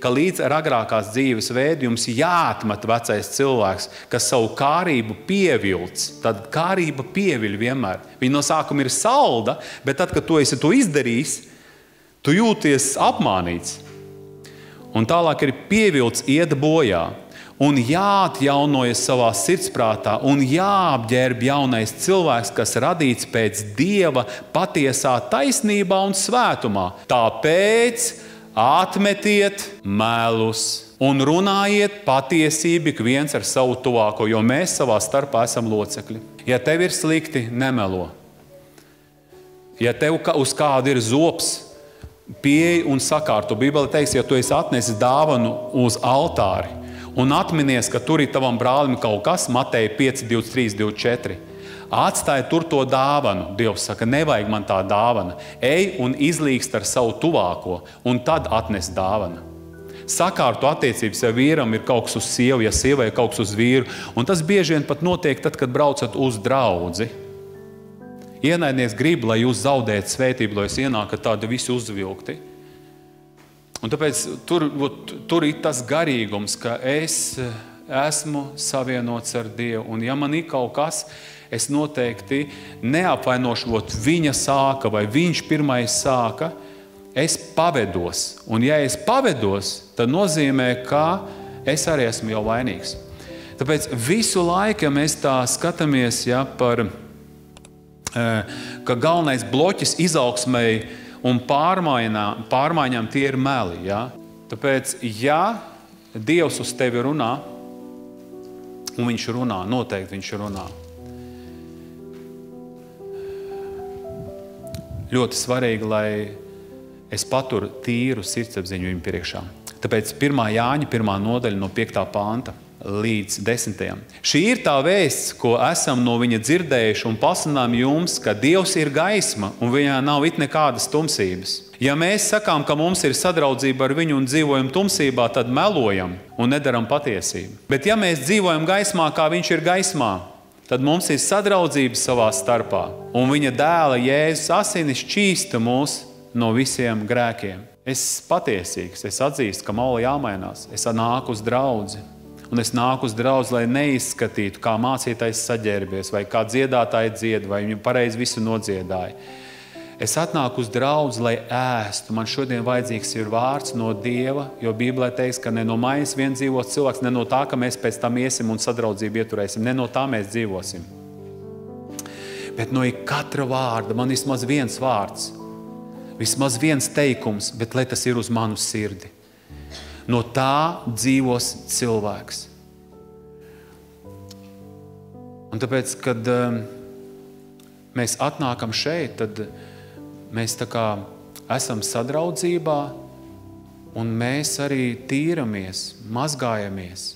Ka līdz ar agrākās dzīves veidu jums jāatmet vecais cilvēks, kas savu kārību pievilc. Tad kārība pieviļ vienmēr. Viņa no sākuma ir salda, bet tad, kad tu esi to izdarījis, tu jūties apmānīts. Un tālāk ir pievilc iet bojā. Un jāatjaunojas savā sirdsprātā un jāapģērb jaunais cilvēks, kas radīts pēc Dieva patiesā taisnībā un svētumā. Tāpēc atmetiet melus un runājiet patiesību ik viens ar savu tuvāko, jo mēs savā starpā esam locekļi. Ja tev ir slikti, nemelo. Ja tev uz kādu ir zops, pieej un sakārto. Bībele teiks, ja tu esi atnesis dāvanu uz altāri, un atminies, ka tur ir tavam brālim kaut kas, Mateja 5, 23, 24. Atstāj tur to dāvanu. Dievs saka, nevajag man tā dāvana. Ej un izlīgst ar savu tuvāko, un tad atnes dāvana. Sakārto attiecības, ja vīram ir kaut kas uz sievu, ja sievai ir kaut kas uz vīru. Un tas bieži vien pat notiek tad, kad braucat uz draudzi. Ienaidnieks grib, lai jūs zaudējat svētību, lai jūs ienākat tādi visi uzvilkti. Un tāpēc tur ir tas garīgums, ka es esmu savienots ar Dievu. Un ja man ir kaut kas, es noteikti neapvainošu, viņa sāka vai viņš pirmais sāka, es pavedos. Un ja es pavedos, tad nozīmē, ka es arī esmu jau vainīgs. Tāpēc visu laiku, ja mēs tā skatāmies, ja, ka galvenais bloķis izaugsmei un pārmaiņām tie ir meli. Ja? Tāpēc, ja Dievs uz tevi runā, un viņš runā, noteikti viņš runā. Ļoti svarīgi, lai es paturu tīru sirdsapziņu viņu priekšā. Tāpēc 1. Jāņa 1. nodaļa no 5. panta līdz 10. Šī ir tā vēsts, ko esam no viņa dzirdējuši un pasludinām jums, ka Dievs ir gaisma un viņā nav it nekādas tumsības. Ja mēs sakām, ka mums ir sadraudzība ar viņu un dzīvojam tumsībā, tad melojam un nedaram patiesību. Bet ja mēs dzīvojam gaismā, kā viņš ir gaismā, tad mums ir sadraudzība savā starpā. Un viņa dēla Jēzus asinis šķīsta mūs no visiem grēkiem. Es patiesīgs, es atzīstu, ka mala jāmainās. Es nāku uz draudzi. Un es nāku uz draudzi, lai neizskatītu, kā mācītājs saģērbies, vai kā dziedātāji dzied, vai viņu pareizi visu nodziedāja. Es atnāku uz draudzi, lai ēstu. Man šodien vajadzīgs ir vārds no Dieva, jo Bībelē teiks, ka ne no maize vien dzīvos cilvēks, ne no tā, ka mēs pēc tam iesim un sadraudzību ieturēsim. Ne no tā mēs dzīvosim. Bet no katra vārda, man vismaz viens vārds, vismaz viens teikums, bet lai tas ir uz manu sirdi. No tā dzīvos cilvēks. Un tāpēc, kad mēs atnākam šeit, tad mēs tā kā esam sadraudzībā un mēs arī tīramies, mazgājamies.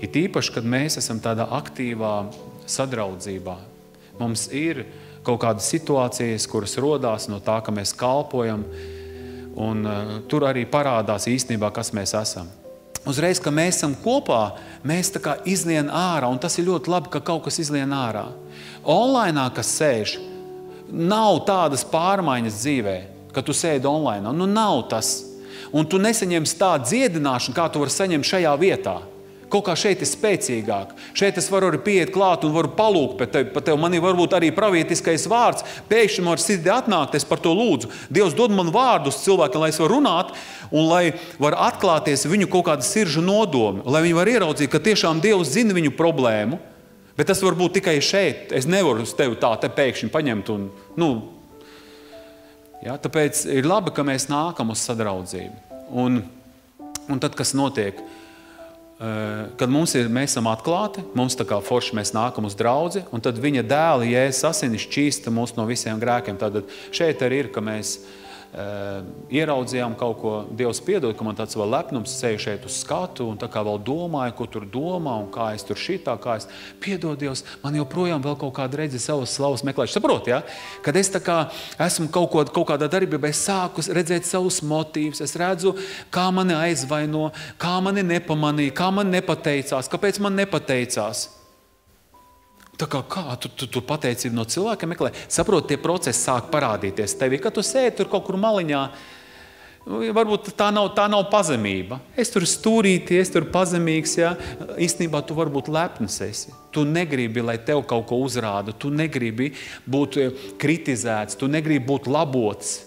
It īpaši, kad mēs esam tādā aktīvā sadraudzībā. Mums ir kaut kādas situācijas, kuras rodās no tā, ka mēs kalpojam, un tur arī parādās īstenībā, kas mēs esam. Uzreiz, ka mēs esam kopā, mēs tā kā izlien ārā, un tas ir ļoti labi, ka kaut kas izlien ārā. Online, kas sēž, nav tādas pārmaiņas dzīvē, ka tu sēdi online. Nu, nav tas. Un tu nesaņemsi tādu dziedināšanu, kā tu vari saņemt šajā vietā. Kaut kā šeit ir spēcīgāk. Šeit es varu arī pieiet klāt un varu palūgt par tevi. Man ir varbūt arī pravietiskais vārds. Pēkšņi man var sirdī atnākt, es par to lūdzu. Dievs dod man vārdus cilvēkiem, lai es varu runāt un lai var atklāties viņu kaut kāda siržu nodomi. Lai viņi var ieraudzīt, ka tiešām Dievs zina viņu problēmu. Bet tas var būt tikai šeit. Es nevaru uz tevi tā te pēkšņi paņemt. Tāpēc ir labi, ka mēs nākam uz sadraudzību. Un tad, kas notiek? Kad mēs esam atklāti, mums tā kā forši mēs nākam uz draudzi, un tad viņa dēla Jēzus asinis šķīsta mūs no visiem grēkiem. Tad šeit arī ir, ka mēs ieraudzījām kaut ko, Dievs piedod, ka man tāds vēl lepnums sēju šeit uz skatu un tā kā vēl domāju, ko tur domā un kā es tur šitā, kā es piedod Dievs, man joprojām vēl kaut kāda redzi savas slavas meklēšu. Saprot, ja? Kad es tā kā esmu kaut kādā darbībā, es sāku redzēt savus motīvus, es redzu, kā mani aizvaino, kā mani nepamanīja, kā man nepateicās, kāpēc man nepateicās. Tā kā tu pateicību no cilvēkiem meklē? Saprot, tie procesi sāk parādīties tevi, kad tu sēdi tur kaut kur maliņā. Varbūt tā nav pazemība. Es tur stūrīti, es tur pazemīgs, ja? Īstenībā tu varbūt lepns esi. Tu negribi, lai tev kaut ko uzrāda. Tu negribi būt kritizēts, tu negribi būt labots.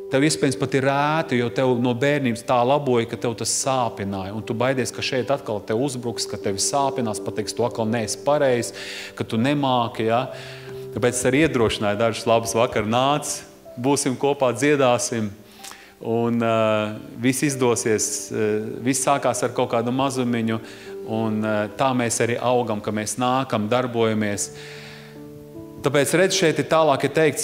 Tev iespējams pat ir rēti, jo tev no bērnības tā laboja, ka tev tas sāpināja. Un tu baidies, ka šeit atkal tev uzbruks, ka tevi sāpinās, pateiks, tu atkal neesi pareizs, ka tu nemāki. Ja? Tāpēc es arī iedrošināju dažus labus vakar nāc, būsim kopā, dziedāsim. Un viss izdosies, viss sākās ar kaut kādu mazumiņu. Un tā mēs arī augam, ka mēs nākam, darbojamies. Tāpēc redz, šeit ir tālāk ir teikts,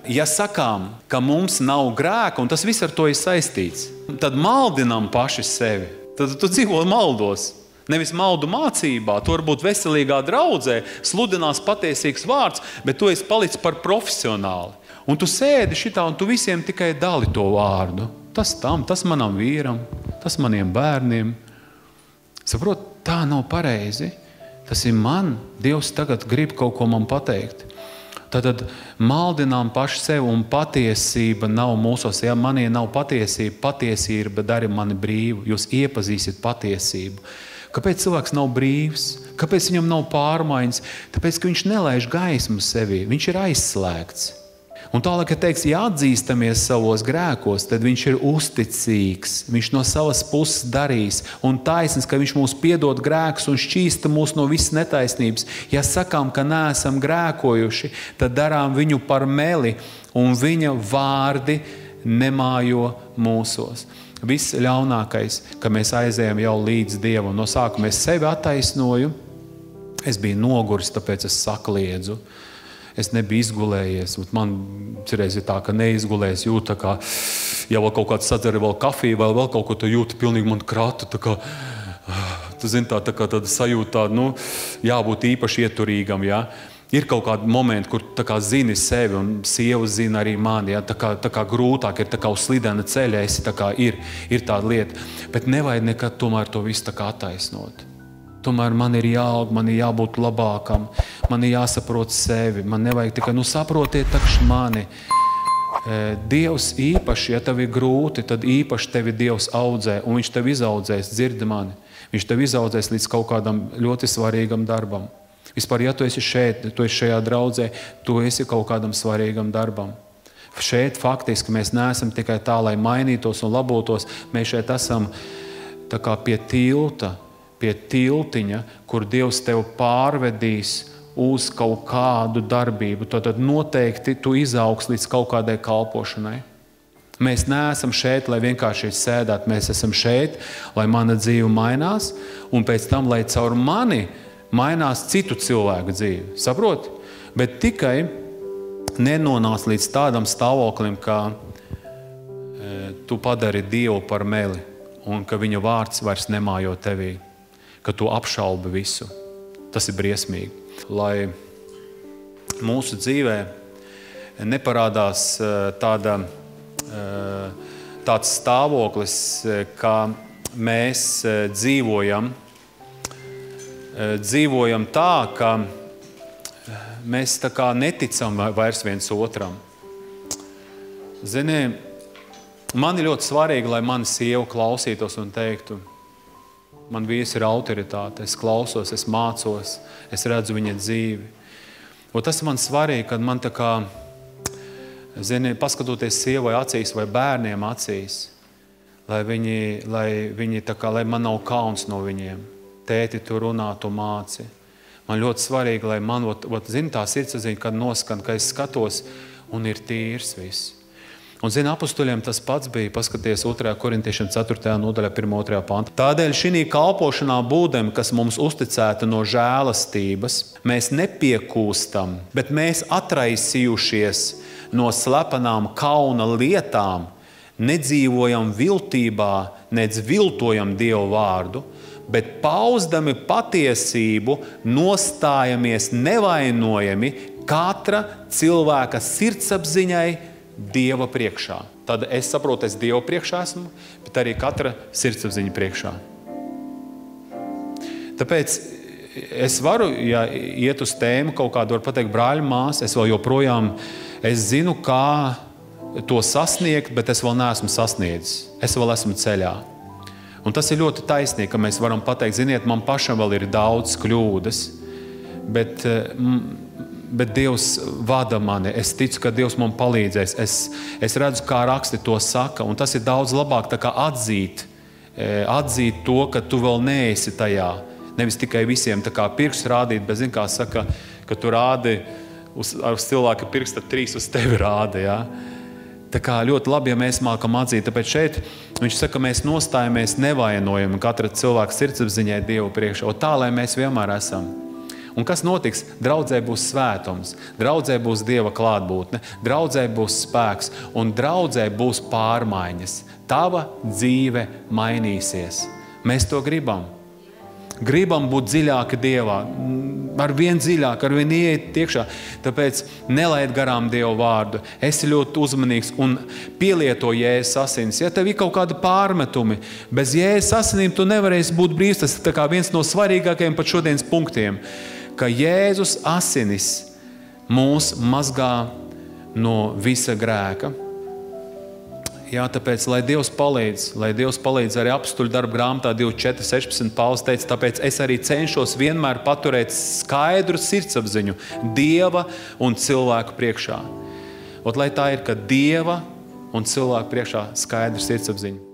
ja sakām, ka mums nav grēka, un tas viss ar to ir saistīts, tad maldinām paši sevi. Tad tu dzīvo maldos. Nevis maldu mācībā, tu varbūt veselīgā draudzē, sludinās patiesīgs vārds, bet tu esi palicis par profesionāli. Un tu sēdi šitā, un tu visiem tikai dali to vārdu. Tas tam, tas manam vīram, tas maniem bērniem. Saprot, tā nav pareizi. Tas ir man. Dievs tagad grib kaut ko man pateikt. Tad maldinām paši sevi, un patiesība nav mūsos. Ja manī nav patiesība, patiesība dara mani brīvu. Jūs iepazīsiet patiesību. Kāpēc cilvēks nav brīvs? Kāpēc viņam nav pārmaiņas? Tāpēc, ka viņš nelaiž gaismu sevī. Viņš ir aizslēgts. Un tālāk, ja teiks, ja atzīstamies savos grēkos, tad viņš ir uzticīgs. Viņš no savas puses darīs un taisnīgs, ka viņš mūs piedod grēkus un šķīsta mūs no visas netaisnības. Ja sakām, ka neesam grēkojuši, tad darām viņu par meli un viņa vārdi nemājo mūsos. Viss ļaunākais, ka mēs aizējam jau līdz Dievam. No sākuma es sevi attaisnoju, es biju noguris, tāpēc es sakliedzu. Es nebiju izgulējies, bet man cerēs ir tā, ka neizgulējies, jūt tā kā, ja vēl kaut kāds sadzera vēl kafiju, vēl kaut ko, tu jūti pilnīgi man kratu, tā kā, tu zini tā kā tāda sajūta, jābūt īpaši ieturīgam, ja. Ir kaut kādi momenti, kur tā kā zini sevi un sieva zina arī mani, ja, tā kā grūtāk ir, tā kā uz slidena ceļa esi, tā kā ir tāda lieta, bet nevajag nekad tomēr to visu tā kā attaisnot. Tomēr man ir jāaug, man ir jābūt labākam, man ir jāsaprot sevi, man nevajag tikai, saprotiet takši mani. Dievs īpaši, ja tev ir grūti, tad īpaši tevi Dievs audzē, un viņš tev izaudzēs, dzirdi mani. Viņš tev izaudzēs līdz kaut kādam ļoti svarīgam darbam. Vispār, ja tu esi šeit, tu esi šajā draudzē, tu esi kaut kādam svarīgam darbam. Šeit faktiski mēs neesam tikai tā, lai mainītos un labotos. Mēs šeit esam tā kā pie tilta, pie tiltiņa, kur Dievs tev pārvedīs uz kaut kādu darbību. Tad noteikti tu izaugs līdz kaut kādai kalpošanai. Mēs neesam šeit, lai vienkārši sēdētu. Mēs esam šeit, lai mana dzīve mainās, un pēc tam, lai caur mani mainās citu cilvēku dzīve. Saproti? Bet tikai nenonāc līdz tādam stāvoklim, ka tu padari Dievu par meli, un ka viņa vārds vairs nemājo tevī, ka tu apšaubi visu. Tas ir briesmīgi. Lai mūsu dzīvē neparādās tāds stāvoklis, ka mēs dzīvojam tā, ka mēs tā kā neticam vairs viens otram. Zini, man ir ļoti svarīgi, lai mana sieva klausītos un teiktu, man vīrs ir autoritāte, es klausos, es mācos, es redzu viņa dzīvi. Un tas man svarīgi, kad man tā kā, zini, paskatoties sievai acīs vai bērniem acīs, lai man nav kauns no viņiem. Tēti, tu runā, tu māci. Man ļoti svarīgi, lai man, zini, tā sirdsapziņa, kad noskan, ka es skatos un ir tīrs viss. Un, zini, apustuļiem tas pats bija, paskaties 2. Korintiešiem 4. nodaļā 1.2. pantā. Tādēļ šī kalpošanā būdami, kas mums uzticēta no žēlastības, mēs nepiekūstam, bet mēs atraisījušies no slepenām kauna lietām, nedzīvojam viltībā, nedz viltojam Dievu vārdu, bet pausdami patiesību nostājamies nevainojami katra cilvēka sirdsapziņai Dieva priekšā. Tad es saprotu, es Dieva priekšā esmu, bet arī katra sirdsapziņa priekšā. Tāpēc es varu, ja iet uz tēmu kaut kādu, var pateikt, brāļi, māsa, es vēl joprojām, es zinu, kā to sasniegt, bet es vēl neesmu sasniedzis. Es vēl esmu ceļā. Un tas ir ļoti taisnīgi, ka mēs varam pateikt, ziniet, man pašam vēl ir daudz kļūdas, bet Dievs vada mani. Es ticu, ka Dievs man palīdzēs. Es redzu, kā raksti to saka, un tas ir daudz labāk tā kā atzīt to, ka tu vēl neesi tajā. Nevis tikai visiem tā kā pirkstu rādīt, bet zin, kā saka, ka tu rādi uz cilvēka pirksta 3 uz tevi rāda, ja? Tā kā ļoti labi, ja mēs mākam atzīt. Tāpēc šeit viņš saka, mēs nostājamies nevainojami katra cilvēka sirdsapziņai Dievu priekšā. Un tā, lai mēs vienmēr esam. Un kas notiks? Draudzē būs svētums, draudzē būs Dieva klātbūtne, draudzē būs spēks un draudzē būs pārmaiņas. Tava dzīve mainīsies. Mēs to gribam. Gribam būt dziļāki Dievā, arvien dziļāk, arvien ieiet iekšā. Tāpēc nelaid garām Dievu vārdu. Esi ļoti uzmanīgs un pielieto Jēzus asinis. Ja tev ir kaut kādi pārmetumi, bez Jēzus asinīm tu nevarēsi būt brīvs. Tas ir tā kā viens no svarīgākajiem pat šodienas punktiem, ka Jēzus asinis mūs mazgā no visa grēka. Jā, tāpēc, lai Dievs palīdz arī apstuļu darba grāmatā 24.16. Pāvils teica, tāpēc es arī cenšos vienmēr paturēt skaidru sirdsapziņu Dieva un cilvēku priekšā. Lai tā ir, ka Dieva un cilvēku priekšā skaidra sirdsapziņa.